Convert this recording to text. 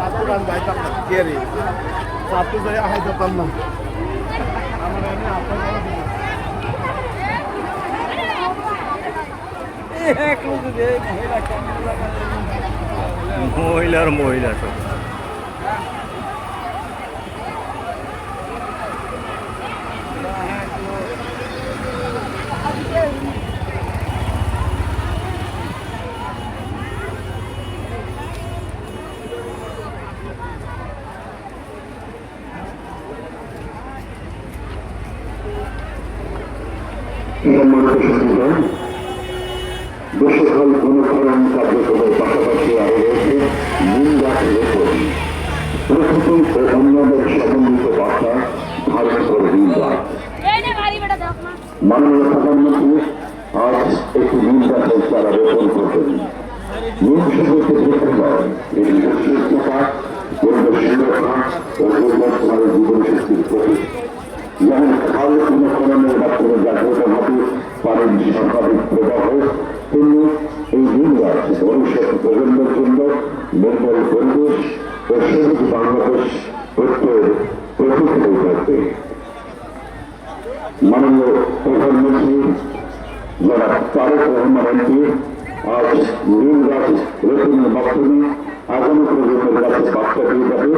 চাঁদপুর আমি যাইতাম না কে রে চাঁদপুর যাই আহাই যেতাম না আমার এমনি আপনার মহিলার মহিলা সব দেশের অনুকরণ কার্যক্রমের পাশাপাশি আরো রয়েছে মূল গাছের প্রকৃতি ও অন্যদের সমন্বিত বার্তা ধারণ করে নীল গাছ। মাননীয় প্রধানমন্ত্রী আজ একটি নীল গাছের চারা রোপণ করবেন। নীল শুধুতে দেখতে হয় এটি সুস্থতা পরিবেশ সুরক্ষা ও দুর্বলতার জীবন শক্তির প্রতীক। যেমন খাল অনুকরণের মাধ্যমে জাগ্রত হবে পানির স্বাভাবিক প্রবাহ, তেমনি এই নীল গাছ ভবিষ্যৎ প্রজন্মের জন্য নির্মল পরিবেশ ও সবুজ বাংলাদেশ প্রত্যয়ের প্রতীক হয়ে থাকবে। মাননীয় প্রধানমন্ত্রী যারা তারেক রহমান এমপি আজ নীল গাছ রোপণের মাধ্যমে আগামী প্রজন্মের কাছে বার্তা দিয়ে যাবে।